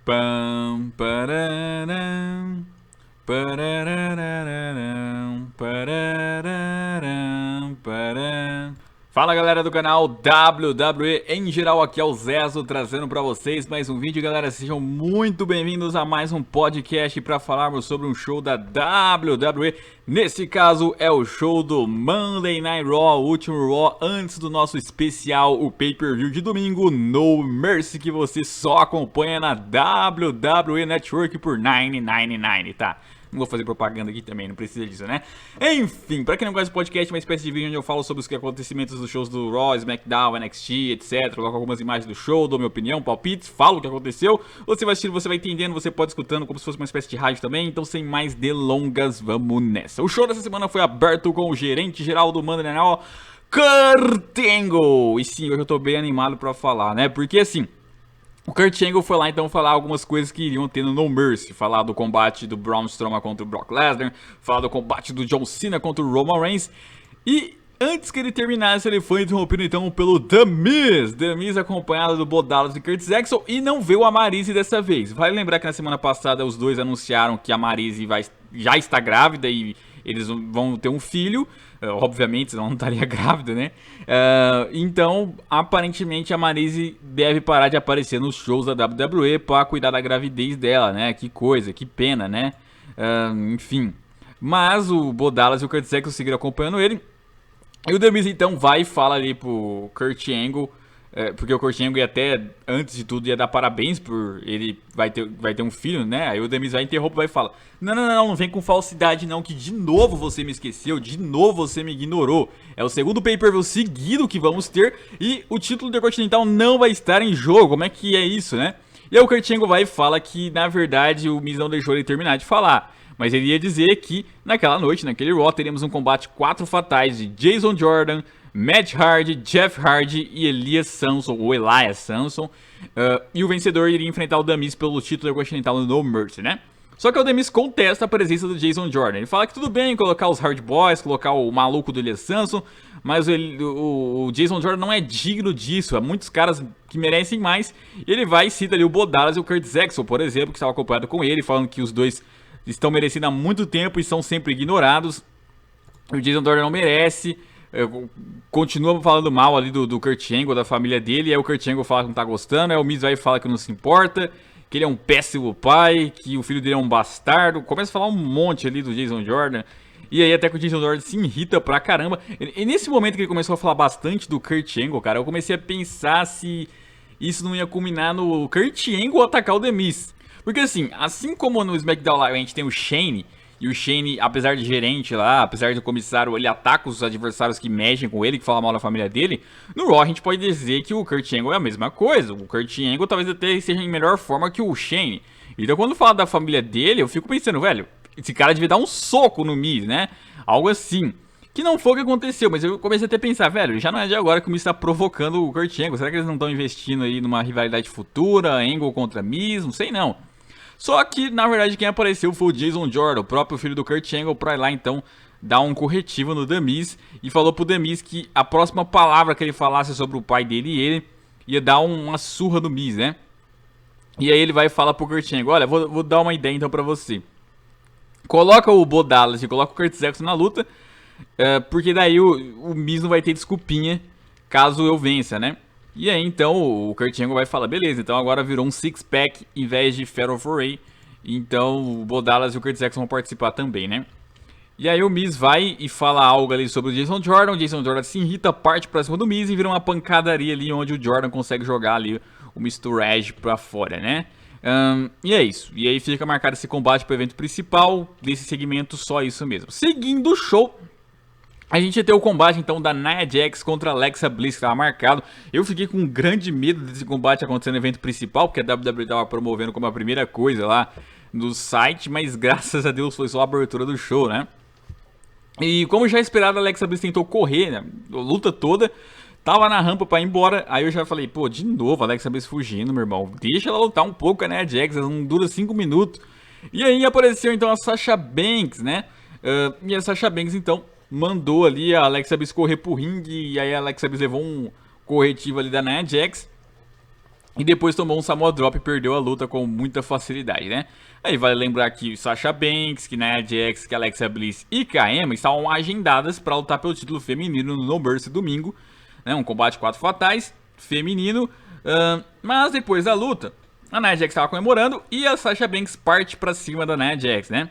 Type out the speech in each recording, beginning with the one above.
Pam, pararam, pararararam, parararam, param. Fala galera do canal WWE em geral, aqui é o Zezo trazendo pra vocês mais um vídeo. Galera, sejam muito bem-vindos a mais um podcast para falarmos sobre um show da WWE. Nesse caso é o show do Monday Night Raw, o último Raw antes do nosso especial, o pay-per-view de domingo, No Mercy, que você só acompanha na WWE Network por R$9,99, tá? Não vou fazer propaganda aqui também, não precisa disso, né? Enfim, pra quem não gosta de podcast, é uma espécie de vídeo onde eu falo sobre os acontecimentos dos shows do Raw, SmackDown, NXT, etc. Coloco algumas imagens do show, dou minha opinião, palpites, falo o que aconteceu. Você vai assistindo, você vai entendendo, você pode escutando como se fosse uma espécie de rádio também. Então, sem mais delongas, vamos nessa. O show dessa semana foi aberto com o gerente geral do Monday Night Raw, Kurt Angle. E sim, hoje eu tô bem animado pra falar, né? Porque assim, o Kurt Angle foi lá então falar algumas coisas que iriam ter no No Mercy. Falar do combate do Braun Strowman contra o Brock Lesnar. Falar do combate do John Cena contra o Roman Reigns. E antes que ele terminasse, ele foi interrompido então pelo The Miz. The Miz acompanhado do Bo Dallas e Curtis Axel. E não veio a Maryse dessa vez. Vale lembrar que na semana passada os dois anunciaram que a Maryse já está grávida e eles vão ter um filho. Obviamente, senão não estaria grávida, né? Então, aparentemente, a Maryse deve parar de aparecer nos shows da WWE para cuidar da gravidez dela, né? Que coisa, que pena, né? Enfim. Mas o Bo Dallas e o Curtis Axel seguiram acompanhando ele. E o The Miz, então, vai e fala ali pro Kurt Angle, porque o Kurt Angle até, antes de tudo, ia dar parabéns por ele vai ter um filho, né? Aí o The Miz vai interromper e fala: não vem com falsidade não, que de novo você me esqueceu, de novo você me ignorou. É o segundo pay-per-view seguido que vamos ter e o título Intercontinental não vai estar em jogo. Como é que é isso, né? E aí o Kurt Angle vai e fala que, na verdade, o Miz não deixou ele terminar de falar. Mas ele ia dizer que, naquela noite, naquele Raw, teríamos um combate 4 fatais de Jason Jordan, Matt Hardy, Jeff Hardy e Elias Samson. E o vencedor iria enfrentar o The Miz pelo título Intercontinental no No Mercy, né? Só que o The Miz contesta a presença do Jason Jordan. Ele fala que tudo bem colocar os Hard Boys, colocar o maluco do Elias Samson, mas o Jason Jordan não é digno disso. Há muitos caras que merecem mais. Ele vai e cita ali o Bo Dallas e o Curtis Axel, por exemplo, que estava acompanhado com ele, falando que os dois estão merecendo há muito tempo e são sempre ignorados. O Jason Jordan não merece. Continua falando mal ali do Kurt Angle, da família dele. E aí o Kurt Angle fala que não tá gostando. Aí o Miz vai e fala que não se importa, que ele é um péssimo pai, que o filho dele é um bastardo. Começa a falar um monte ali do Jason Jordan. E aí até que o Jason Jordan se irrita pra caramba. E nesse momento que ele começou a falar bastante do Kurt Angle, cara, eu comecei a pensar se isso não ia culminar no Kurt Angle atacar o The Miz. Porque assim como no SmackDown Live a gente tem o Shane, e o Shane, apesar de gerente lá, apesar de comissário, ele ataca os adversários que mexem com ele, que falam mal da família dele, no Raw a gente pode dizer que o Kurt Angle é a mesma coisa. O Kurt Angle talvez até seja em melhor forma que o Shane. Então quando fala da família dele, eu fico pensando, velho, esse cara devia dar um soco no Miz, né? Algo assim. Que não foi o que aconteceu, mas eu comecei até a pensar, velho, já não é de agora que o Miz tá provocando o Kurt Angle. Será que eles não estão investindo aí numa rivalidade futura, Angle contra Miz? Não sei não. Só que, na verdade, quem apareceu foi o Jason Jordan, o próprio filho do Kurt Angle, pra ir lá, então, dar um corretivo no The Miz. E falou pro The Miz que a próxima palavra que ele falasse sobre o pai dele e ele ia dar uma surra no Miz, né? E aí ele vai falar pro Kurt Angle: olha, vou dar uma ideia então pra você. Coloca o Bo Dallas e coloca o Curtis Axel na luta, porque daí o Miz não vai ter desculpinha caso eu vença, né? E aí então o Kurt Angle vai falar: beleza, então agora virou um six-pack em vez de Fatal 4-Way. Então o Bo Dallas e o Curtis Axel vão participar também, né? E aí o Miz vai e fala algo ali sobre o Jason Jordan. O Jason Jordan se irrita, parte pra cima do Miz e vira uma pancadaria ali onde o Jordan consegue jogar ali o Mr. Edge pra fora, né? E é isso. E aí fica marcado esse combate pro evento principal desse segmento, só isso mesmo. Seguindo o show, a gente ia ter o combate então da Nia Jax contra Alexa Bliss, que estava marcado. Eu fiquei com um grande medo desse combate acontecer no evento principal, porque a WWE estava promovendo como a primeira coisa lá no site, mas graças a Deus foi só a abertura do show, né? E como já esperado, a Alexa Bliss tentou correr, né, a luta toda, tava na rampa pra ir embora. Aí eu já falei: pô, de novo a Alexa Bliss fugindo, meu irmão, deixa ela lutar um pouco com a Nia Jax, ela não dura 5 minutos. E aí apareceu então a Sasha Banks, né? E a Sasha Banks então mandou ali a Alexa Bliss correr pro ringue. E aí a Alexa Bliss levou um corretivo ali da Nia Jax. E depois tomou um Samoa Drop e perdeu a luta com muita facilidade, né? Aí vale lembrar que Sasha Banks, que Nia Jax, que Alexa Bliss e que a Emma estavam agendadas para lutar pelo título feminino no No Mercy domingo, né? Um combate 4 fatais, feminino. Mas depois da luta, a Nia Jax estava comemorando e a Sasha Banks parte para cima da Nia Jax, né?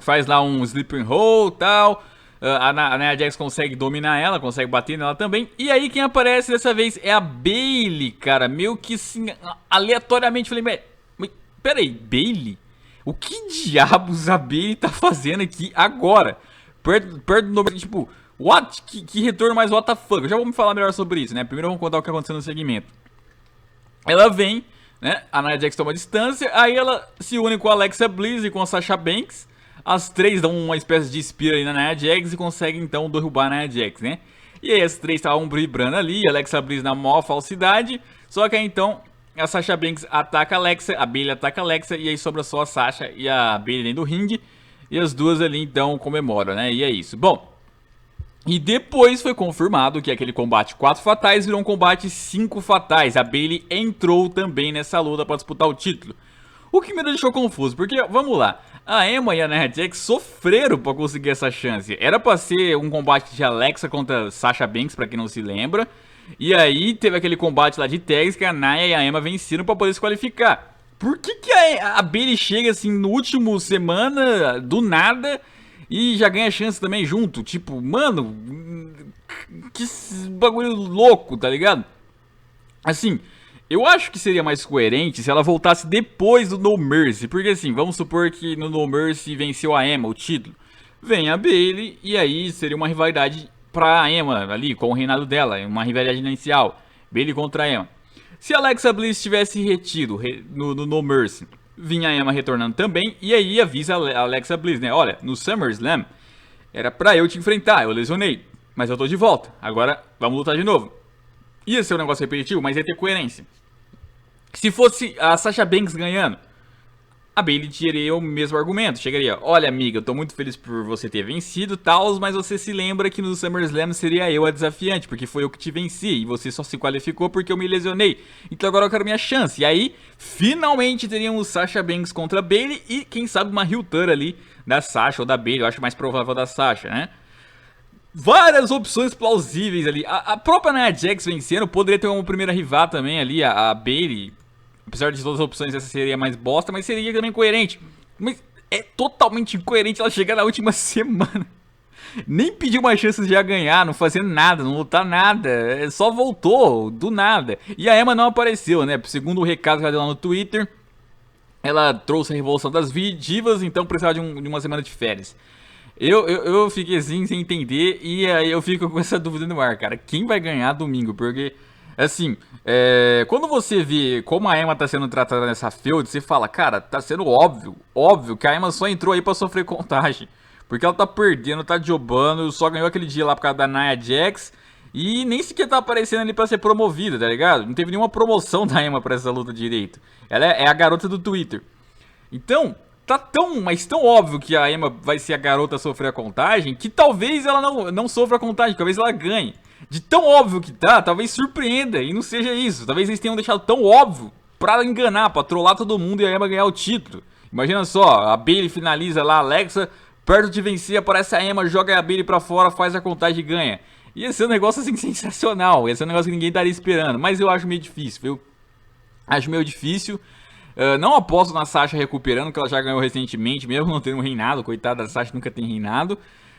Faz lá um sleeping hold e tal. A Nia Jax consegue dominar ela, consegue bater nela também. E aí quem aparece dessa vez é a Bayley, cara. Meio que assim, aleatoriamente. Falei, mas peraí, Bayley? O que diabos a Bayley tá fazendo aqui agora? Perto do nome, tipo, what? Que retorno mais what the fuck? Eu já vou me falar melhor sobre isso, né? Primeiro vamos contar o que aconteceu no segmento. Ela vem, né? A Nia Jax toma distância. Aí ela se une com a Alexa Bliss e com a Sasha Banks. As três dão uma espécie de spear aí na Nia Jax e conseguem então derrubar a Nia Jax, né? E aí as três estavam vibrando ali, a Alexa Bliss na maior falsidade. Só que aí então a Sasha Banks ataca a Alexa, a Bayley ataca a Alexa e aí sobra só a Sasha e a Bayley dentro do ringue. E as duas ali então comemoram, né? E é isso. Bom, e depois foi confirmado que aquele combate 4 fatais virou um combate 5 fatais. A Bayley entrou também nessa luta para disputar o título. O que me deixou confuso, porque, vamos lá, a Emma e a Nia Jax sofreram pra conseguir essa chance. Era pra ser um combate de Alexa contra Sasha Banks, pra quem não se lembra. E aí teve aquele combate lá de tags que a Nia e a Emma venceram pra poder se qualificar. Por que a Bayley chega assim no último semana, do nada, e já ganha chance também junto? Tipo, mano, que bagulho louco, tá ligado? Assim... Eu acho que seria mais coerente se ela voltasse depois do No Mercy. Porque assim, vamos supor que no No Mercy venceu a Emma, o título. Vem a Bayley e aí seria uma rivalidade pra Emma ali, com o reinado dela. Uma rivalidade inicial. Bayley contra a Emma. Se a Alexa Bliss tivesse retido no No Mercy, vinha a Emma retornando também. E aí avisa a Alexa Bliss, né? Olha, no SummerSlam era pra eu te enfrentar, eu lesionei. Mas eu tô de volta, agora vamos lutar de novo. Ia ser um negócio repetitivo, mas ia ter coerência. Se fosse a Sasha Banks ganhando, a Bayley teria o mesmo argumento. Chegaria, olha amiga, eu tô muito feliz por você ter vencido tal, mas você se lembra que no SummerSlam seria eu a desafiante, porque foi eu que te venci e você só se qualificou porque eu me lesionei. Então agora eu quero minha chance. E aí, finalmente teríamos Sasha Banks contra a Bayley e quem sabe uma heel turn ali da Sasha ou da Bayley. Eu acho mais provável da Sasha, né? Várias opções plausíveis ali. A própria Nia Jax vencendo poderia ter uma primeira rival também ali, a Bayley. Apesar de todas as opções, essa seria mais bosta, mas seria também coerente. Mas é totalmente incoerente ela chegar na última semana. Nem pediu uma chance de já ganhar, não fazer nada, não lutar nada. Só voltou, do nada. E a Emma não apareceu, né? Segundo o recado que ela deu lá no Twitter, ela trouxe a revolução das divas, então precisava de uma semana de férias. Eu fiquei assim, sem entender, e aí eu fico com essa dúvida no ar, cara. Quem vai ganhar domingo? Porque... Assim, quando você vê como a Emma tá sendo tratada nessa feud, você fala, cara, tá sendo óbvio que a Emma só entrou aí pra sofrer contagem. Porque ela tá perdendo, tá jobando, só ganhou aquele dia lá por causa da Nia Jax. E nem sequer tá aparecendo ali pra ser promovida, tá ligado? Não teve nenhuma promoção da Emma pra essa luta direito. Ela é a garota do Twitter. Então, tá mas tão óbvio que a Emma vai ser a garota a sofrer a contagem, que talvez ela não sofra a contagem, talvez ela ganhe. De tão óbvio que tá, talvez surpreenda e não seja isso. Talvez eles tenham deixado tão óbvio pra enganar, pra trollar todo mundo e a Emma ganhar o título. Imagina só, a Bayley finaliza lá, a Alexa, perto de vencer, aparece a Emma, joga a Bayley pra fora, faz a contagem e ganha. Ia ser um negócio assim sensacional, ia ser um negócio que ninguém estaria esperando. Mas eu acho meio difícil, viu? Acho meio difícil. Não aposto na Sasha recuperando, que ela já ganhou recentemente, mesmo não tendo um reinado. Coitada da Sasha, nunca tem reinado.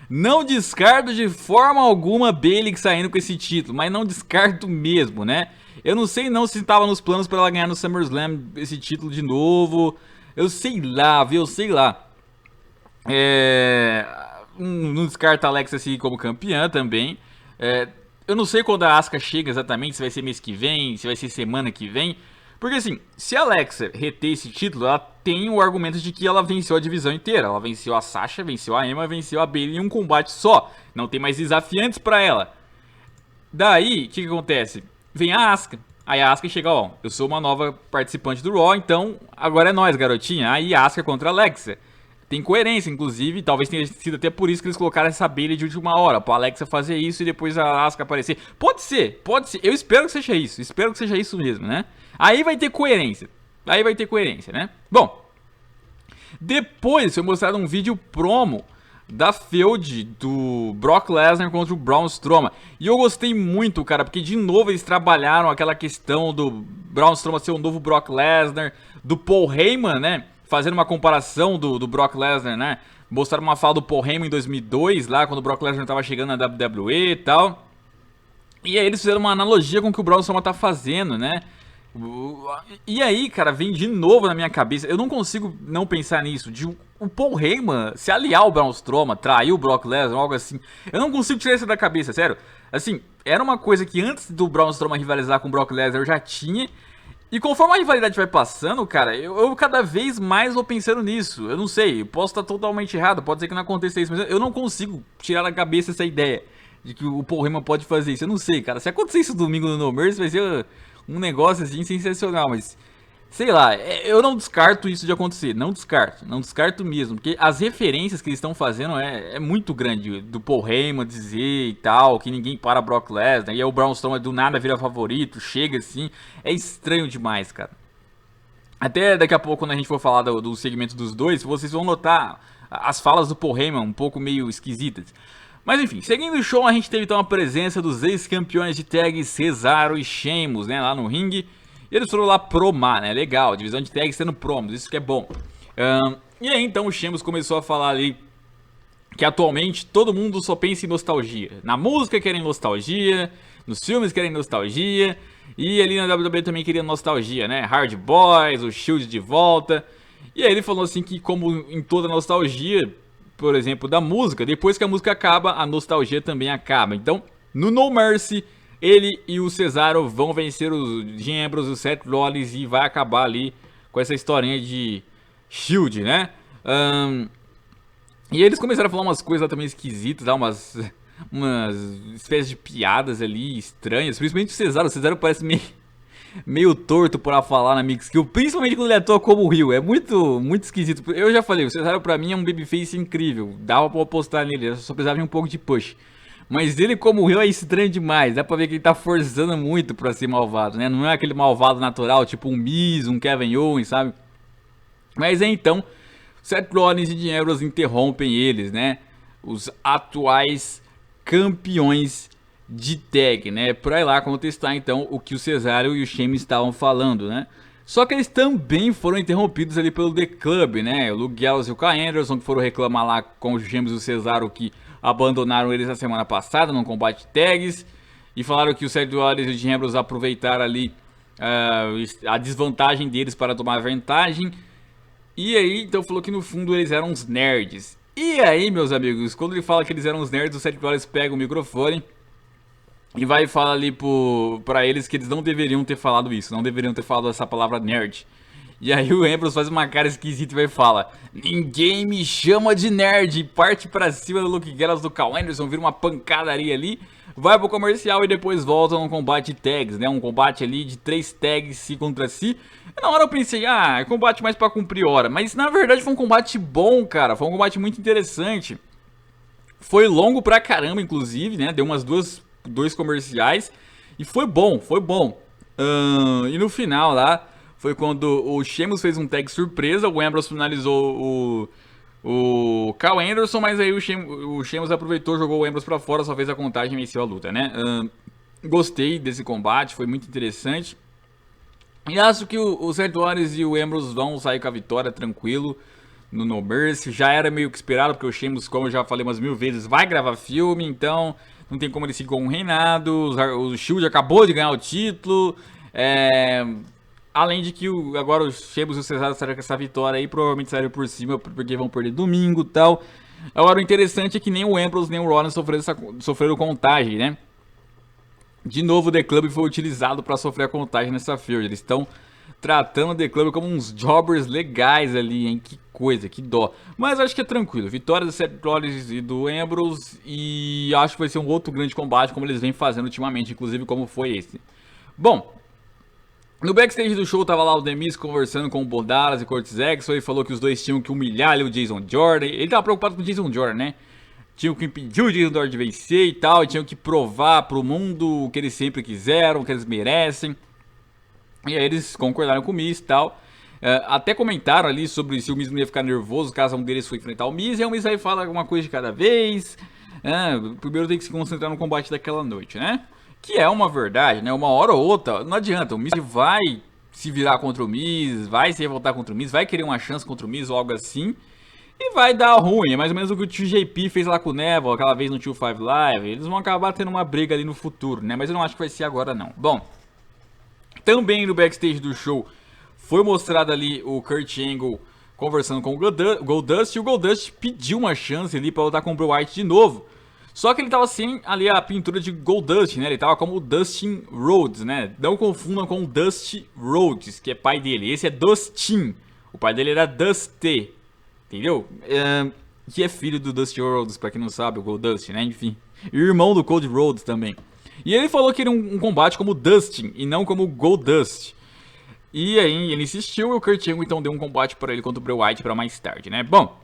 Não descarto de forma alguma Bayley saindo com esse título, mas não descarto mesmo, né? Eu não sei não se estava nos planos para ela ganhar no SummerSlam esse título de novo. Eu sei lá, viu? Eu sei lá. Não descarto a Alexa seguir como campeã também. Eu não sei quando a Asuka chega exatamente, se vai ser mês que vem, se vai ser semana que vem. Porque assim, se a Alexa reter esse título, ela tem o argumento de que ela venceu a divisão inteira. Ela venceu a Sasha, venceu a Emma, venceu a Bayley em um combate só. Não tem mais desafiantes pra ela. Daí, o que acontece? Vem a Asuka. Aí a Asuka chega, ó, eu sou uma nova participante do Raw, então agora é nós, garotinha. Aí a Asuka contra a Alexa. Tem coerência, inclusive, talvez tenha sido até por isso que eles colocaram essa Bayley de última hora, pra Alexa fazer isso e depois a Asuka aparecer. Pode ser, eu espero que seja isso mesmo, né? Aí vai ter coerência. Aí vai ter coerência, né? Bom, depois foi mostrado um vídeo promo da feud do Brock Lesnar contra o Braun Strowman. E eu gostei muito, cara, porque de novo eles trabalharam aquela questão do Braun Strowman ser o novo Brock Lesnar, do Paul Heyman, né? Fazendo uma comparação do Brock Lesnar, né? Mostraram uma fala do Paul Heyman em 2002, lá quando o Brock Lesnar tava chegando na WWE e tal. E aí eles fizeram uma analogia com o que o Braun Strowman tá fazendo, né? E aí, cara, vem de novo na minha cabeça. Eu não consigo não pensar nisso. De o Paul Heyman se aliar ao Braun Strowman, trair o Brock Lesnar, algo assim. Eu não consigo tirar isso da cabeça, sério. Assim, era uma coisa que antes do Braun Strowman rivalizar com o Brock Lesnar eu já tinha. E conforme a rivalidade vai passando, cara, eu cada vez mais vou pensando nisso. Eu não sei, posso estar totalmente errado, pode ser que não aconteça isso, mas eu não consigo tirar da cabeça essa ideia de que o Paul Heyman pode fazer isso. Eu não sei, cara. Se acontecer isso domingo no No Mercy, vai ser um negócio assim sensacional, mas sei lá, eu não descarto isso de acontecer, não descarto mesmo, porque as referências que eles estão fazendo é muito grande, do Paul Heyman dizer e tal, que ninguém para Brock Lesnar, e aí o Braun Strowman do nada vira favorito, chega assim, é estranho demais, cara. Até daqui a pouco, quando a gente for falar do segmento dos dois, vocês vão notar as falas do Paul Heyman um pouco meio esquisitas. Mas enfim, seguindo o show, a gente teve então a presença dos ex-campeões de tag Cesaro e Sheamus, né, lá no ringue. E eles foram lá promar, né, legal, divisão de tag sendo promos, isso que é bom. E aí então o Sheamus começou a falar ali que atualmente todo mundo só pensa em nostalgia. Na música querem nostalgia, nos filmes querem nostalgia, e ali na WWE também queria nostalgia, né, Hard Boys, o Shield de volta. E aí ele falou assim que como em toda nostalgia, por exemplo, da música, depois que a música acaba, a nostalgia também acaba. Então, no No Mercy, ele e o Cesaro vão vencer os Dean Ambrose e o Seth Rollins e vai acabar ali com essa historinha de Shield, né? E eles começaram a falar umas coisas lá também esquisitas, umas espécies de piadas ali estranhas, principalmente o Cesaro parece meio torto pra falar na Mix Kill, principalmente quando ele atua como o Rio, é muito esquisito. Eu já falei, o Cesaro pra mim é um babyface incrível, dava pra apostar nele, eu só precisava de um pouco de push. Mas ele como o Rio é estranho demais, dá pra ver que ele tá forçando muito pra ser malvado, né? Não é aquele malvado natural, tipo um Miz, um Kevin Owens, sabe? Mas então, Seth Rollins e Dean Ambrose interrompem eles, né? Os atuais campeões de tag, né, pra ir lá contestar então o que o Cesaro e o Sheamus estavam falando, né. Só que eles também foram interrompidos ali pelo The Club, né, o Luke Gallows e o Kyle Anderson que foram reclamar lá com o Sheamus e o Cesaro que abandonaram eles na semana passada num combate tags e falaram que o Seth Rollins e o Dean Ambrose aproveitaram ali a desvantagem deles para tomar vantagem. E aí então falou que no fundo eles eram uns nerds. E aí, meus amigos, quando ele fala que eles eram uns nerds, o Seth Rollins pega o microfone e vai falar ali pra eles que eles não deveriam ter falado isso, não deveriam ter falado essa palavra nerd. E aí o Ambrose faz uma cara esquisita e vai falar: ninguém me chama de nerd. E parte pra cima do Luke Gallows do Kyle Anderson, vira uma pancadaria ali, vai pro comercial e depois volta num combate de tags, né? Um combate ali de 3 tags si contra si. E na hora eu pensei, é combate mais pra cumprir hora. Mas na verdade foi um combate bom, cara, foi um combate muito interessante. Foi longo pra caramba, inclusive, né? Deu umas dois comerciais e foi bom, foi bom. E no final lá foi quando o Sheamus fez um tag surpresa, o Ambrose finalizou o Kyle Anderson, mas aí o Sheamus aproveitou, jogou o Ambrose pra fora, só fez a contagem e venceu a luta, né? Gostei desse combate, foi muito interessante. E acho que o Seth Rollins e o Ambrose vão sair com a vitória tranquilo no No Mercy. Já era meio que esperado, porque o Sheamus, como eu já falei umas 1000 vezes, vai gravar filme, então não tem como ele seguir com um reinado. O Shield acabou de ganhar o título. Além de que agora o Sheamus e o Cesaro saíram com essa vitória aí, provavelmente saíram por cima, porque vão perder domingo e tal. Agora o interessante é que nem o Ambrose nem o Rollins sofreram contagem, né? De novo o The Club foi utilizado para sofrer a contagem nessa feud. Eles estão tratando o The Club como uns jobbers legais ali, hein? Que coisa, que dó. Mas acho que é tranquilo. Vitória do Seth Rollins e do Ambrose. E acho que vai ser um outro grande combate, como eles vêm fazendo ultimamente, inclusive como foi esse. Bom, no backstage do show tava lá o The Miz conversando com o Bo Dallas e Curtis Axel. Ele falou que os dois tinham que humilhar ali o Jason Jordan. Ele tava preocupado com o Jason Jordan, né? Tinham que impedir o Jason Jordan de vencer e tal. Tinham que provar pro mundo o que eles sempre quiseram, o que eles merecem. E aí eles concordaram com o Miz e tal. Até comentaram ali sobre se o Miz não ia ficar nervoso caso um deles for enfrentar o Miz. E aí o Miz aí fala uma coisa de cada vez. Primeiro tem que se concentrar no combate daquela noite, né? Que é uma verdade, né? Uma hora ou outra, não adianta. O Miz vai se virar contra o Miz, vai se revoltar contra o Miz, vai querer uma chance contra o Miz ou algo assim. E vai dar ruim, é mais ou menos o que o Tio JP fez lá com o Neville, aquela vez no Tio 5 Live. Eles vão acabar tendo uma briga ali no futuro, né? Mas eu não acho que vai ser agora não. Bom, também no backstage do show foi mostrado ali o Kurt Angle conversando com o Goldust. E o Goldust pediu uma chance ali pra lutar com o Bray Wyatt de novo. Só que ele tava sem ali a pintura de Goldust, né? Ele tava como o Dustin Rhodes, né? Não confundam com o Dusty Rhodes, que é pai dele. Esse é Dustin. O pai dele era Dusty. Entendeu? Que é filho do Dusty Rhodes, pra quem não sabe, o Goldust, né? Enfim. E irmão do Cody Rhodes também. E ele falou que era um combate como Dustin e não como Goldust. E aí ele insistiu e o Kurt Angle então deu um combate para ele contra o Bray Wyatt para mais tarde, né? Bom,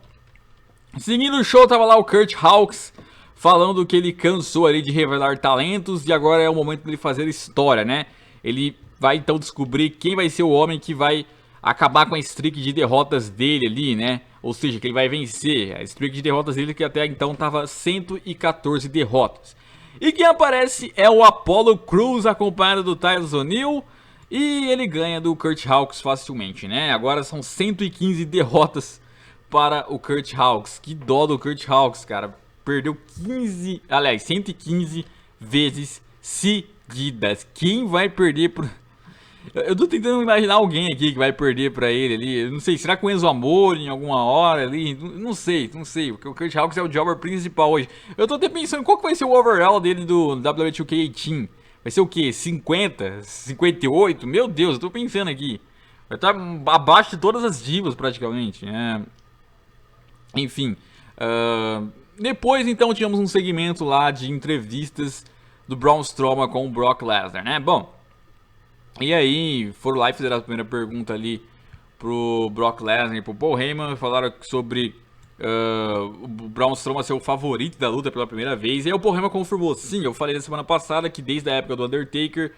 seguindo o show tava lá o Kurt Hawkins falando que ele cansou ali de revelar talentos e agora é o momento dele fazer história, né? Ele vai então descobrir quem vai ser o homem que vai acabar com a streak de derrotas dele ali, né? Ou seja, que ele vai vencer a streak de derrotas dele que até então tava 114 derrotas. E quem aparece é o Apollo Crews acompanhado do Titus O'Neil. E ele ganha do Kurt Hawkins facilmente, né? Agora são 115 derrotas para o Kurt Hawkins. Que dó do Kurt Hawkins, cara. Perdeu 115 vezes seguidas. Quem vai perder pro... Eu tô tentando imaginar alguém aqui que vai perder pra ele ali. Eu não sei, será que o Enzo Amore em alguma hora ali? Não sei. Porque o Kurt Hawkins é o jobber principal hoje. Eu tô até pensando qual que vai ser o overall dele do WWE2K18. Vai ser o que? 50? 58? Meu Deus, eu tô pensando aqui. Vai estar abaixo de todas as divas praticamente. Enfim. Depois então tínhamos um segmento lá de entrevistas do Braun Strowman com o Brock Lesnar, né? Bom. E aí foram lá e fizeram a primeira pergunta ali pro Brock Lesnar e pro Paul Heyman. Falaram sobre o Braun Strowman ser o favorito da luta pela primeira vez. E aí o Paul Heyman confirmou, sim, eu falei na semana passada que desde a época do Undertaker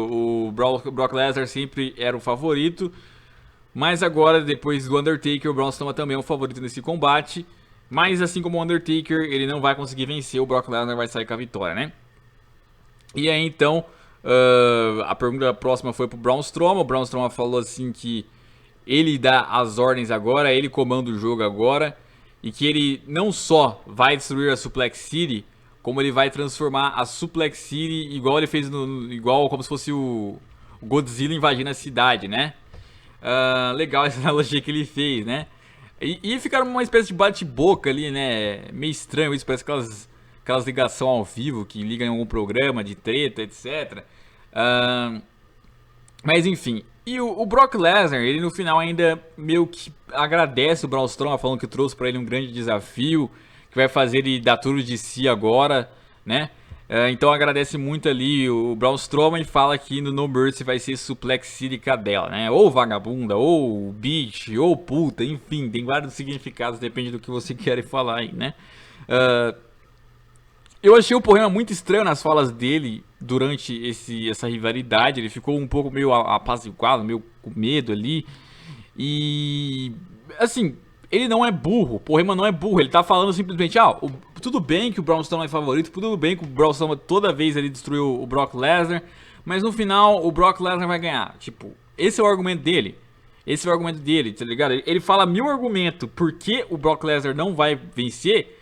o Brock Lesnar sempre era o favorito. Mas agora, depois do Undertaker, o Braun Strowman também é o favorito nesse combate. Mas assim como o Undertaker, ele não vai conseguir vencer, o Brock Lesnar vai sair com a vitória, né? E aí então, a pergunta próxima foi pro Braun Strowman. O Braun Strowman falou assim que ele dá as ordens agora, ele comanda o jogo agora. E que ele não só vai destruir a Suplex City, como ele vai transformar a Suplex City igual ele fez igual como se fosse o Godzilla invadindo a cidade, né? Legal essa analogia que ele fez, né? E ficaram uma espécie de bate-boca ali, né? Meio estranho isso, parece aquelas ligações ao vivo que ligam em algum programa de treta, etc. Mas enfim. E o Brock Lesnar, ele no final ainda meio que agradece o Braun Strowman, falando que trouxe pra ele um grande desafio, que vai fazer ele dar tudo de si agora, né? Então agradece muito ali o Braun Strowman e fala que no No Mercy vai ser Suplex City cadela, né? Ou vagabunda, ou bitch, ou puta, enfim, tem vários significados, depende do que você quer falar aí, né? Eu achei o Paul Heyman muito estranho nas falas dele durante essa rivalidade. Ele ficou um pouco meio apaziguado, meio com medo ali. E assim, ele não é burro, o Paul Heyman não é burro. Ele tá falando simplesmente, tudo bem que o Braun Strowman é favorito, tudo bem que o Braun Strowman toda vez ele destruiu o Brock Lesnar, mas no final o Brock Lesnar vai ganhar. Tipo, esse é o argumento dele. Esse é o argumento dele, tá ligado? Ele fala 1000 argumentos por que o Brock Lesnar não vai vencer.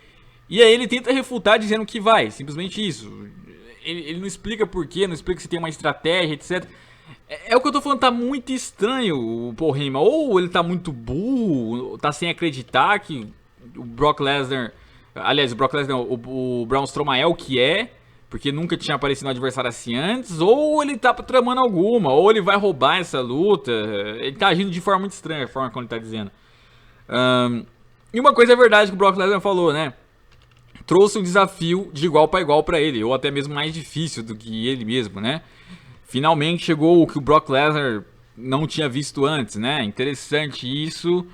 E aí ele tenta refutar dizendo que vai, simplesmente isso. Ele não explica porquê, não explica se tem uma estratégia, etc. É o que eu tô falando, tá muito estranho o Paul Heyman. Ou ele tá muito burro, tá sem acreditar que o Brock Lesnar... Aliás, o Brock Lesnar não, o Braun Strowman é o que é, porque nunca tinha aparecido um adversário assim antes. Ou ele tá tramando alguma, ou ele vai roubar essa luta. Ele tá agindo de forma muito estranha, a forma como ele tá dizendo. E uma coisa é verdade que o Brock Lesnar falou, né? Trouxe um desafio de igual para igual para ele, ou até mesmo mais difícil do que ele mesmo, né? Finalmente chegou o que o Brock Lesnar não tinha visto antes, né? Interessante isso.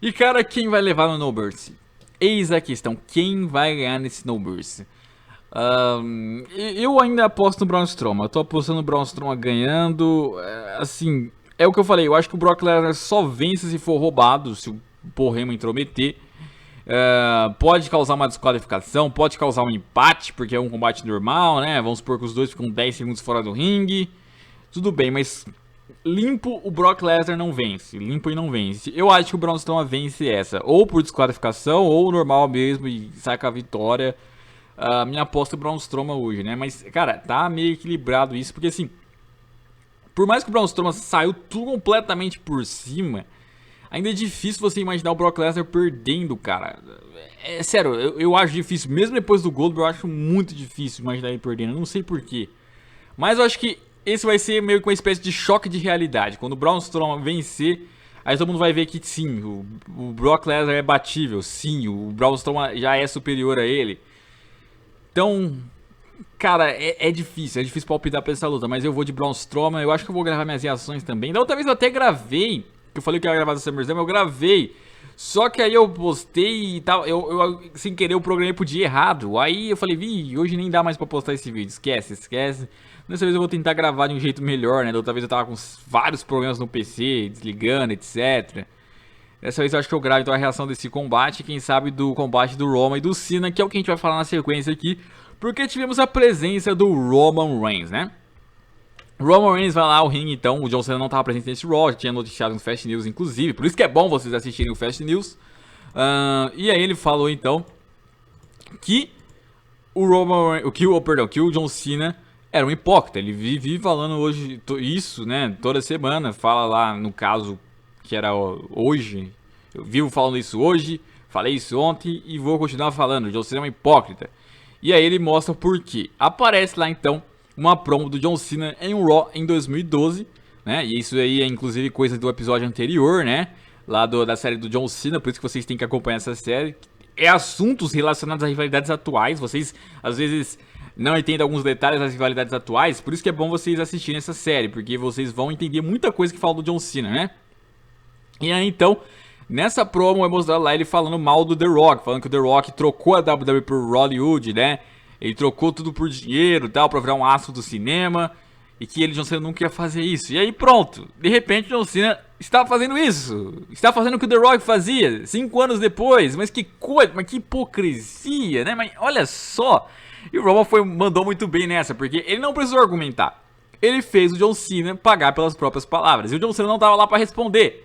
E cara, quem vai levar no No Mercy? Eis a questão, quem vai ganhar nesse No Mercy? Eu ainda aposto no Braun Strowman. Eu tô apostando no Braun Strowman ganhando. Assim, é o que eu falei. Eu acho que o Brock Lesnar só vence se for roubado, se o Paul Heyman intrometer. Pode causar uma desqualificação, pode causar um empate, porque é um combate normal, né? Vamos supor que os dois ficam 10 segundos fora do ringue. Tudo bem, mas limpo o Brock Lesnar não vence. Limpo e não vence. Eu acho que o Braun Strowman vence essa. Ou por desqualificação, ou normal mesmo e sai com a vitória. Minha aposta é o Braun Strowman hoje, né? Mas, cara, tá meio equilibrado isso, porque assim, por mais que o Braun Strowman saiu tudo completamente por cima, ainda é difícil você imaginar o Brock Lesnar perdendo, cara. É sério, eu acho difícil. Mesmo depois do Goldberg, eu acho muito difícil imaginar ele perdendo. Eu não sei porquê. Mas eu acho que esse vai ser meio que uma espécie de choque de realidade. Quando o Braun Strowman vencer, aí todo mundo vai ver que sim, o Brock Lesnar é batível. Sim, o Braun Strowman já é superior a ele. Então, cara, é difícil palpitar pra essa luta, mas eu vou de Braun Strowman. Eu acho que eu vou gravar minhas reações também. Da outra vez eu até gravei, que eu falei que ia gravar do SummerSlam, eu gravei. Só que aí eu postei e tal, eu sem querer eu programei pro dia errado. Aí eu falei, hoje nem dá mais pra postar esse vídeo, esquece. Dessa vez eu vou tentar gravar de um jeito melhor, né? Da outra vez eu tava com vários problemas no PC, desligando, etc. Dessa vez eu acho que eu gravo então a reação desse combate, quem sabe do combate do Roman e do Cena, que é o que a gente vai falar na sequência aqui, porque tivemos a presença do Roman Reigns, né? Roman Reigns vai lá ao ringue então, o John Cena não estava presente nesse Raw, já tinha noticiado no Fast News inclusive, por isso que é bom vocês assistirem o Fast News. E aí ele falou então que que o John Cena era um hipócrita, ele vive falando hoje isso, né, toda semana, fala lá no caso que era hoje, eu vivo falando isso hoje, falei isso ontem e vou continuar falando, o John Cena é um hipócrita. E aí ele mostra por quê. Aparece lá então uma promo do John Cena em um Raw em 2012, né, e isso aí é inclusive coisa do episódio anterior, né, lá da série do John Cena, por isso que vocês têm que acompanhar essa série. É assuntos relacionados a rivalidades atuais, vocês às vezes não entendem alguns detalhes das rivalidades atuais, por isso que é bom vocês assistirem essa série, porque vocês vão entender muita coisa que fala do John Cena, né. E aí então, nessa promo é mostrado lá ele falando mal do The Rock, falando que o The Rock trocou a WWE por Hollywood, né? Ele trocou tudo por dinheiro e tal, pra virar um astro do cinema. E que ele, John Cena, nunca ia fazer isso. E aí pronto, de repente John Cena está fazendo isso. Está fazendo o que o The Rock fazia 5 anos depois. Mas que coisa, mas que hipocrisia, né? Mas olha só. E o Roman mandou muito bem nessa, porque ele não precisou argumentar. Ele fez o John Cena pagar pelas próprias palavras. E o John Cena não estava lá para responder.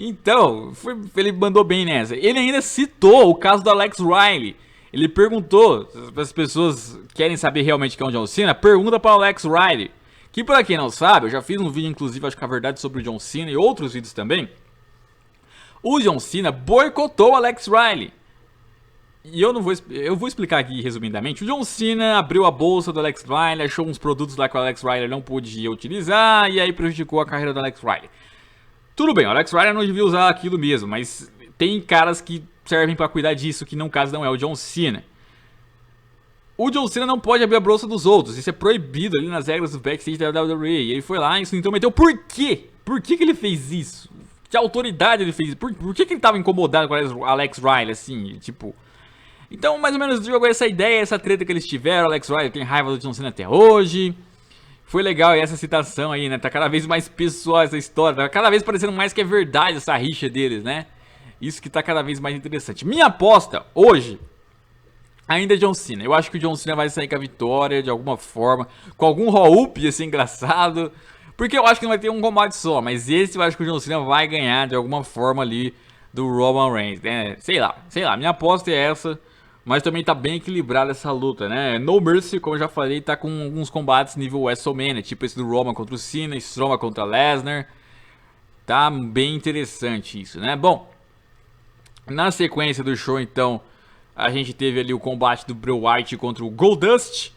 Então, ele mandou bem nessa. Ele ainda citou o caso do Alex Riley. Ele perguntou, se as pessoas querem saber realmente quem é o John Cena, pergunta para o Alex Riley. Que pra quem não sabe, eu já fiz um vídeo inclusive, acho que a verdade, sobre o John Cena e outros vídeos também. O John Cena boicotou o Alex Riley. E eu vou explicar aqui resumidamente. O John Cena abriu a bolsa do Alex Riley, achou uns produtos lá que o Alex Riley não podia utilizar e aí prejudicou a carreira do Alex Riley. Tudo bem, o Alex Riley não devia usar aquilo mesmo, mas tem caras que servem pra cuidar disso, que no caso não é o John Cena. O John Cena não pode abrir a bolsa dos outros, isso é proibido ali nas regras do backstage da WWE. E ele foi lá e se intrometeu. Por quê? Por que ele fez isso? Que autoridade ele fez isso? Por que ele tava incomodado com o Alex Riley, assim, tipo... Então, mais ou menos, jogou essa ideia, essa treta que eles tiveram. O Alex Riley tem raiva do John Cena até hoje. Foi legal essa citação aí, né? Tá cada vez mais pessoal essa história. Tá cada vez parecendo mais que é verdade essa rixa deles, né? Isso que tá cada vez mais interessante. Minha aposta, hoje, ainda é John Cena. Eu acho que o John Cena vai sair com a vitória de alguma forma. Com algum roll-up, ia ser engraçado. Porque eu acho que não vai ter um combate só. Mas esse eu acho que o John Cena vai ganhar de alguma forma ali do Roman Reigns, né? Sei lá. Minha aposta é essa. Mas também tá bem equilibrada essa luta, né? No Mercy, como eu já falei, tá com alguns combates nível WrestleMania, tipo esse do Roman contra o Cena, Strowman contra Lesnar. Tá bem interessante isso, né? Bom, na sequência do show, então, a gente teve ali o combate do Bray Wyatt contra o Goldust.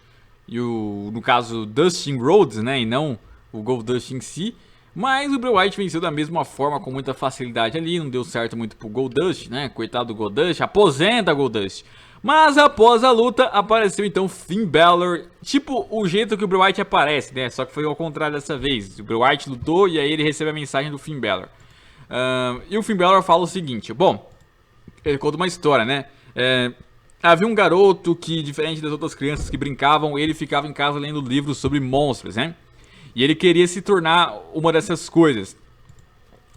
E no caso, Dustin Rhodes, né? E não o Goldust em si. Mas o Bray Wyatt venceu da mesma forma, com muita facilidade ali. Não deu certo muito pro Goldust, né? Coitado do Goldust. Aposenta, Goldust. Mas após a luta, apareceu então Finn Balor, tipo o jeito que o Bray Wyatt aparece, né? Só que foi ao contrário dessa vez. O Bray Wyatt lutou e aí ele recebe a mensagem do Finn Balor. E o Finn Balor fala o seguinte, bom, ele conta uma história, né? havia um garoto que, diferente das outras crianças que brincavam, ele ficava em casa lendo livros sobre monstros, né? E ele queria se tornar uma dessas coisas.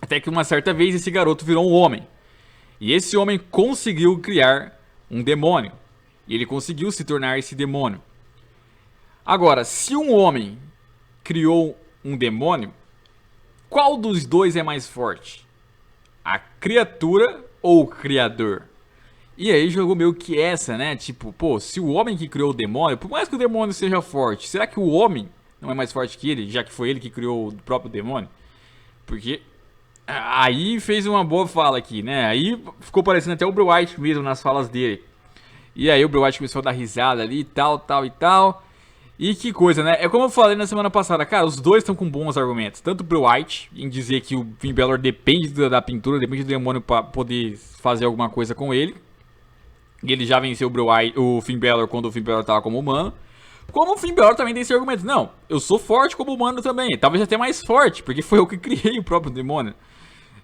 Até que uma certa vez esse garoto virou um homem. E esse homem conseguiu criar um demônio. E ele conseguiu se tornar esse demônio. Agora, se um homem criou um demônio, qual dos dois é mais forte? A criatura ou o criador? E aí jogou meio que essa, né? Tipo, pô, se o homem que criou o demônio, por mais que o demônio seja forte, será que o homem não é mais forte que ele, já que foi ele que criou o próprio demônio? Porque aí fez uma boa fala aqui, né? Aí ficou parecendo até o Bray Wyatt mesmo nas falas dele. E aí o Bray Wyatt começou a dar risada ali e tal, tal e tal. E que coisa, né? É como eu falei na semana passada, cara, os dois estão com bons argumentos. Tanto o Bray Wyatt, em dizer que o Finn Balor depende da pintura, depende do demônio pra poder fazer alguma coisa com ele. E ele já venceu o Finn Balor quando o Finn Balor tava como humano. Como o Finn Balor também tem esse argumento. Não, eu sou forte como humano também. Talvez até mais forte, porque foi eu que criei o próprio demônio.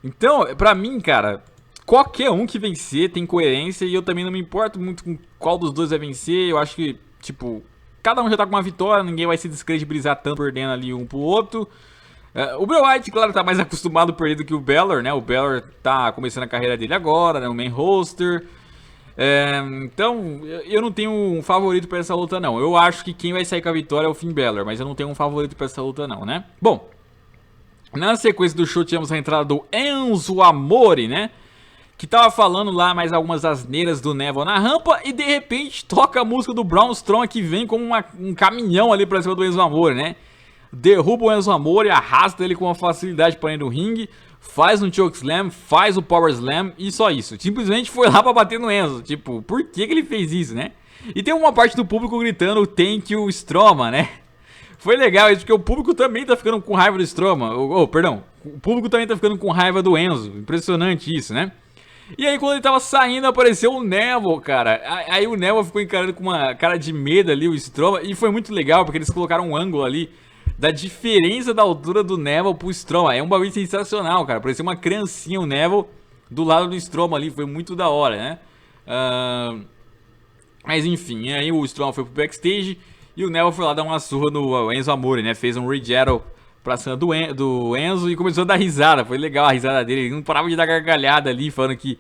Então, pra mim, cara, qualquer um que vencer tem coerência. E eu também não me importo muito com qual dos dois vai vencer. Eu acho que, tipo, cada um já tá com uma vitória. Ninguém vai se descredibilizar tanto perdendo ali um pro outro. O Bray Wyatt, claro, tá mais acostumado a perder do que o Balor, né? O Balor tá começando a carreira dele agora, né? O main roster. Então, eu não tenho um favorito pra essa luta, não. Eu acho que quem vai sair com a vitória é o Finn Balor, mas eu não tenho um favorito pra essa luta, não, né? Bom, na sequência do show tivemos a entrada do Enzo Amore, né? Que tava falando lá mais algumas asneiras do Neville na rampa e de repente toca a música do Braun Strowman que vem como um caminhão ali pra cima do Enzo Amore, né? Derruba o Enzo Amore, arrasta ele com uma facilidade para dentro do ringue, faz um chokeslam, faz o power slam e só isso. Simplesmente foi lá pra bater no Enzo. Tipo, por que ele fez isso, né? E tem uma parte do público gritando thank you Strowman, né? Foi legal isso, porque o público também tá ficando com raiva do Strowman. Perdão, o público também tá ficando com raiva do Enzo. Impressionante isso, né? E aí quando ele tava saindo apareceu o Neville, cara. Aí o Neville ficou encarando com uma cara de medo ali o Strowman. E foi muito legal, porque eles colocaram um ângulo ali da diferença da altura do Neville pro Strowman. É um bagulho sensacional, cara. Parecia uma criancinha o Neville do lado do Strowman ali. Foi muito da hora, né? Mas enfim, aí o Strowman foi pro backstage e o Neville foi lá dar uma surra no Enzo Amore, né? Fez um Reject pra cima do Enzo e começou a dar risada. Foi legal a risada dele. Ele não parava de dar gargalhada ali, falando que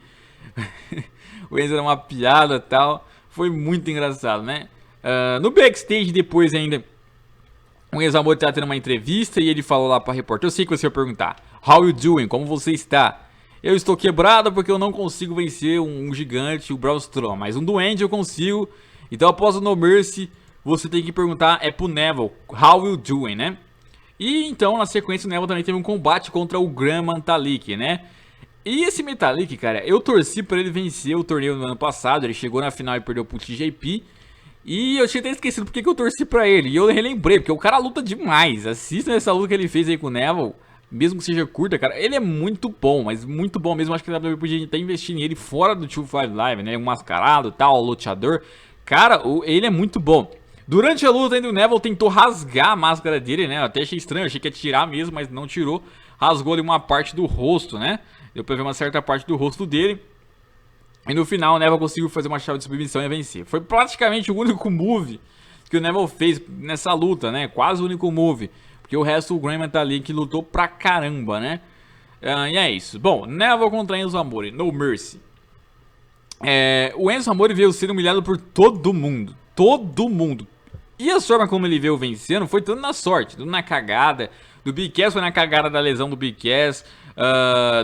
o Enzo era uma piada e tal. Foi muito engraçado, né? No backstage depois ainda, o Enzo Amore tá tendo uma entrevista e ele falou lá pra repórter: eu sei que você vai perguntar, how you doing? Como você está? Eu estou quebrado porque eu não consigo vencer um gigante, o Braun Strowman, mas um duende eu consigo. Então após o No Mercy, você tem que perguntar é pro Neville, how you doing, né? E então na sequência o Neville também teve um combate contra o Gran Metalik, né? E esse Metalik, cara, eu torci pra ele vencer o torneio no ano passado. Ele chegou na final e perdeu pro TJP. E eu tinha até esquecido porque que eu torci pra ele. E eu relembrei, porque o cara luta demais. Assistam essa luta que ele fez aí com o Neville. Mesmo que seja curta, cara, ele é muito bom, mas muito bom mesmo. Acho que a WWE podia até investir nele fora do 2-5 Live, né? Um mascarado, tal, luteador. Cara, ele é muito bom. Durante a luta ainda o Neville tentou rasgar a máscara dele, né? Eu até achei estranho, achei que ia tirar mesmo, mas não tirou. Rasgou ali uma parte do rosto, né? Deu pra ver uma certa parte do rosto dele. E no final o Neville conseguiu fazer uma chave de submissão e vencer. Foi praticamente o único move que o Neville fez nessa luta, né? Quase o único move. Porque o resto o Gran Metalik lutou pra caramba, né? E é isso. Bom, Neville contra Enzo Amore, No Mercy. O Enzo Amore veio sendo humilhado por todo mundo. Todo mundo. E a forma como ele veio vencendo foi tudo na sorte, tudo na cagada. Do Big Cass foi na cagada da lesão do Big Cass.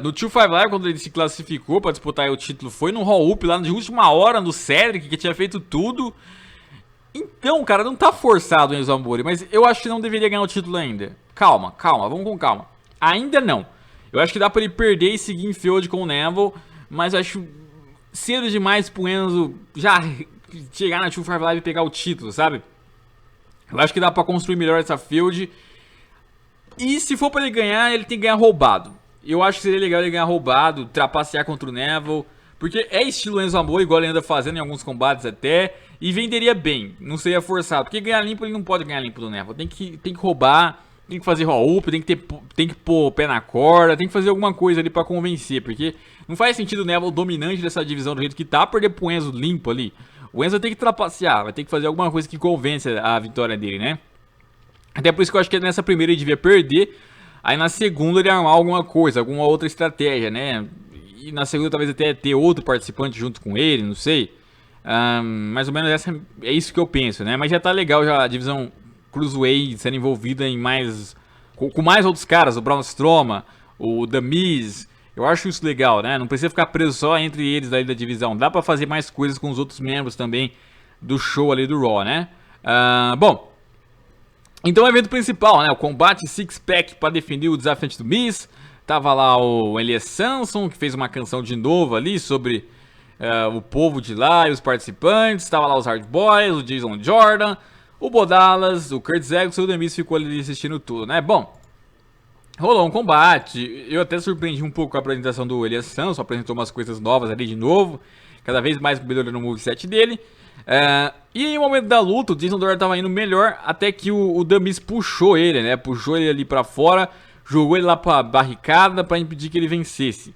No 2-5 Live, quando ele se classificou pra disputar o título, foi no roll-up lá de última hora no Cedric, que tinha feito tudo. Então, cara, não tá forçado o Enzo Amore, mas eu acho que não deveria ganhar o título ainda. Calma, vamos com calma. Ainda não. Eu acho que dá pra ele perder e seguir em feud com o Neville, mas eu acho cedo demais pro Enzo já chegar na 2-5 Live e pegar o título, sabe? Eu acho que dá pra construir melhor essa feud. E se for pra ele tem que ganhar roubado. Eu acho que seria legal ele ganhar roubado, trapacear contra o Neville, porque é estilo Enzo Amore, igual ele anda fazendo em alguns combates até, e venderia bem, não seria forçado. Porque ganhar limpo ele não pode ganhar limpo do Neville, tem que roubar, tem que fazer roll-up, tem que pôr o pé na corda, tem que fazer alguma coisa ali pra convencer, porque não faz sentido o Neville dominante dessa divisão do jeito que tá, perder pro Enzo limpo ali. O Enzo tem que trapacear, vai ter que fazer alguma coisa que convença a vitória dele, né? Até por isso que eu acho que nessa primeira ele devia perder. Aí na segunda ele armar alguma coisa, alguma outra estratégia, né? E na segunda talvez até ter outro participante junto com ele, não sei. Mais ou menos é isso que eu penso, né? Mas já tá legal já a divisão Cruiserweight sendo envolvida em mais... Com mais outros caras, o Braun Strowman, o The Miz. Eu acho isso legal, né? Não precisa ficar preso só entre eles ali da divisão. Dá pra fazer mais coisas com os outros membros também do show ali do Raw, né? Bom, então o evento principal, né? O combate Six Pack para defender o desafiante do Miz. Tava lá o Elias Samson, que fez uma canção de novo ali sobre o povo de lá e os participantes. Tava lá os Hard Boys, o Jason Jordan, o Bo Dallas, o Kurt Angle e o The Miz ficou ali assistindo tudo, né? Bom, rolou um combate. Eu até surpreendi um pouco com a apresentação do Elias Samson. Apresentou umas coisas novas ali de novo, cada vez mais melhorando o moveset dele. E em um momento da luta, o Jason Jordan tava indo melhor, até que o The Miz puxou ele, né? Puxou ele ali pra fora, jogou ele lá pra barricada pra impedir que ele vencesse.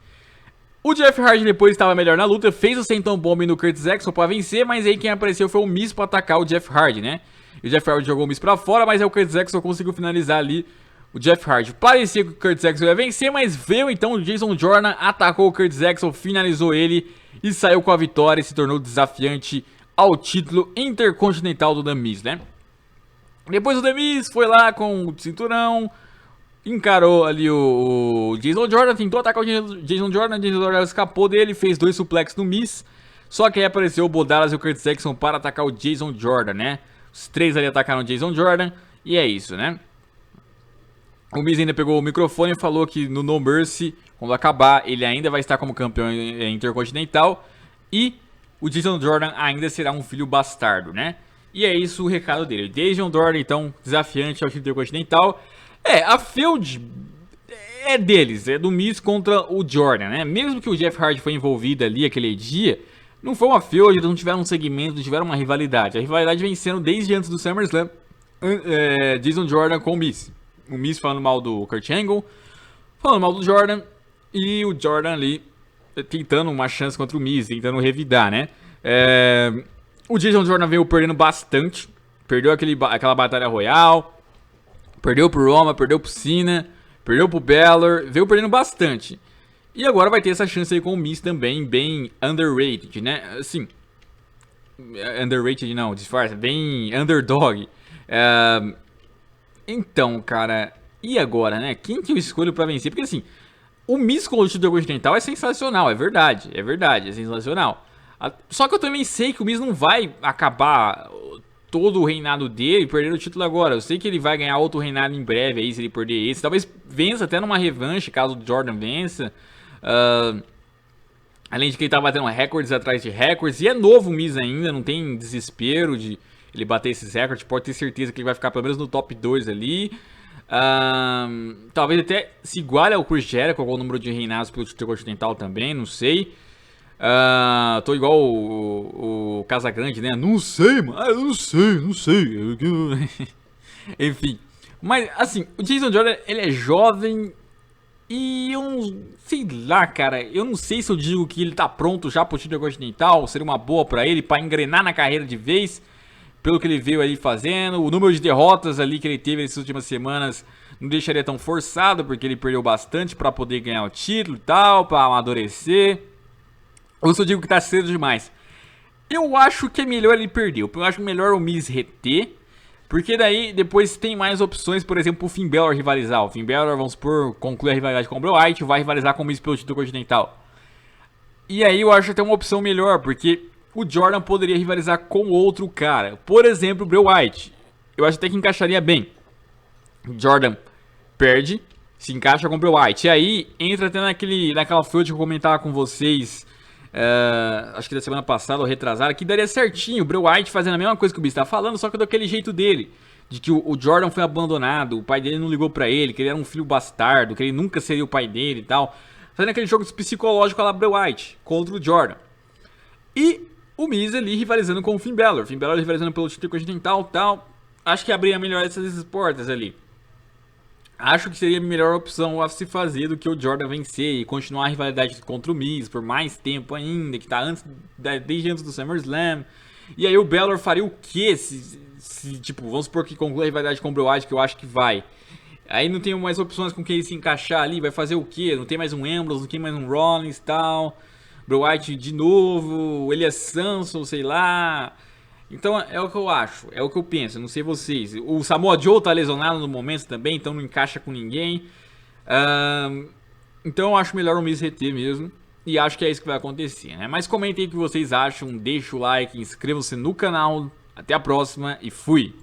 O Jeff Hardy depois estava melhor na luta, fez o Senton Bomb no Kurt Angle pra vencer, mas aí quem apareceu foi o Miz pra atacar o Jeff Hardy, né? E o Jeff Hardy jogou o Miz pra fora, mas aí o Kurt Angle só conseguiu finalizar ali o Jeff Hardy. Parecia que o Kurt Angle ia vencer, mas veio então o Jason Jordan, atacou o Kurt Angle, finalizou ele e saiu com a vitória e se tornou desafiante ao título intercontinental do The Miz, né? Depois o The Miz foi lá com o cinturão, encarou ali o Jason Jordan, tentou atacar o Jason Jordan escapou dele, fez 2 suplex no Miz, só que aí apareceu o Bo Dallas e o Kurt Angle para atacar o Jason Jordan, né? Os 3 ali atacaram o Jason Jordan e é isso, né? O Miz ainda pegou o microfone e falou que no No Mercy, quando acabar, ele ainda vai estar como campeão intercontinental e o Jason Jordan ainda será um filho bastardo, né? E é isso o recado dele. Jason Jordan, então, desafiante ao título intercontinental. A feud é deles, é do Miz contra o Jordan, né? Mesmo que o Jeff Hardy foi envolvido ali aquele dia, não foi uma feud, eles não tiveram um segmento, não tiveram uma rivalidade. A rivalidade vem sendo desde antes do SummerSlam, Jason Jordan com o Miz. O Miz falando mal do Kurt Angle, falando mal do Jordan, e o Jordan ali tentando uma chance contra o Miz, tentando revidar, né? O Jason Jordan veio perdendo bastante, perdeu aquela batalha royal, perdeu pro Roma, perdeu pro Cena, perdeu pro Balor, veio perdendo bastante. E agora vai ter essa chance aí com o Miz também, bem underrated, né? Assim, underrated não, disfarça, bem underdog. Então, cara, e agora, né? Quem que eu escolho pra vencer? Porque assim, o Miz com o título continental é sensacional, é verdade, é sensacional. Só que eu também sei que o Miz não vai acabar todo o reinado dele e perder o título agora. Eu sei que ele vai ganhar outro reinado em breve aí, se ele perder esse. Talvez vença até numa revanche, caso o Jordan vença. Além de que ele tá batendo recordes atrás de recordes. E é novo o Miz ainda, não tem desespero de ele bater esses recordes. Pode ter certeza que ele vai ficar pelo menos no top 2 ali. Talvez até se iguale ao Chris Jericho, com o número de reinados pelo título continental também, não sei. Tô igual o Casagrande, né? Não sei, mano. Eu não sei. Enfim. Mas, assim, o Jason Jordan, ele é jovem e eu não sei lá, cara. Eu não sei se eu digo que ele tá pronto já pro título continental. Seria uma boa pra ele, pra engrenar na carreira de vez. Pelo que ele veio aí fazendo. O número de derrotas ali que ele teve nessas últimas semanas não deixaria tão forçado, porque ele perdeu bastante pra poder ganhar o título e tal, pra amadurecer. Ou se eu digo que tá cedo demais. Eu acho que é melhor ele perder. Eu acho melhor o Miz reter. Porque daí depois tem mais opções, por exemplo, o Finn Balor rivalizar. O Finn Balor, vamos supor, conclui a rivalidade com o Bray Wyatt, vai rivalizar com o Miz pelo título continental. E aí eu acho até uma opção melhor, porque o Jordan poderia rivalizar com outro cara. Por exemplo, o Bray Wyatt. Eu acho até que encaixaria bem. Jordan perde, se encaixa com o Bray Wyatt. E aí entra até naquela feud que eu comentava com vocês... acho que da semana passada ou retrasada, que daria certinho o Bray Wyatt fazendo a mesma coisa que o Miz tá falando, só que daquele jeito dele, de que o Jordan foi abandonado, o pai dele não ligou pra ele, que ele era um filho bastardo, que ele nunca seria o pai dele e tal, fazendo aquele jogo psicológico lá Bray Wyatt contra o Jordan. E o Miz ali rivalizando com o Finn Balor rivalizando pelo título continental e tal. Acho que abriria melhor essas portas ali. Acho que seria a melhor opção a se fazer do que o Jordan vencer e continuar a rivalidade contra o Miz por mais tempo ainda, que tá desde antes do SummerSlam. E aí o Balor faria o quê se tipo, vamos supor que conclua a rivalidade com o Bray Wyatt, que eu acho que vai. Aí não tem mais opções com quem ele se encaixar ali, vai fazer o quê? Não tem mais um Ambrose, não tem mais um Rollins e tal. Bray Wyatt de novo, Elias Samson, sei lá. Então é o que eu acho, é o que eu penso, não sei vocês. O Samoa Joe tá lesionado no momento também, então não encaixa com ninguém. Então eu acho melhor o Miz reter mesmo. E acho que é isso que vai acontecer, né? Mas comentem aí o que vocês acham, deixa o like, inscrevam-se no canal. Até a próxima e fui!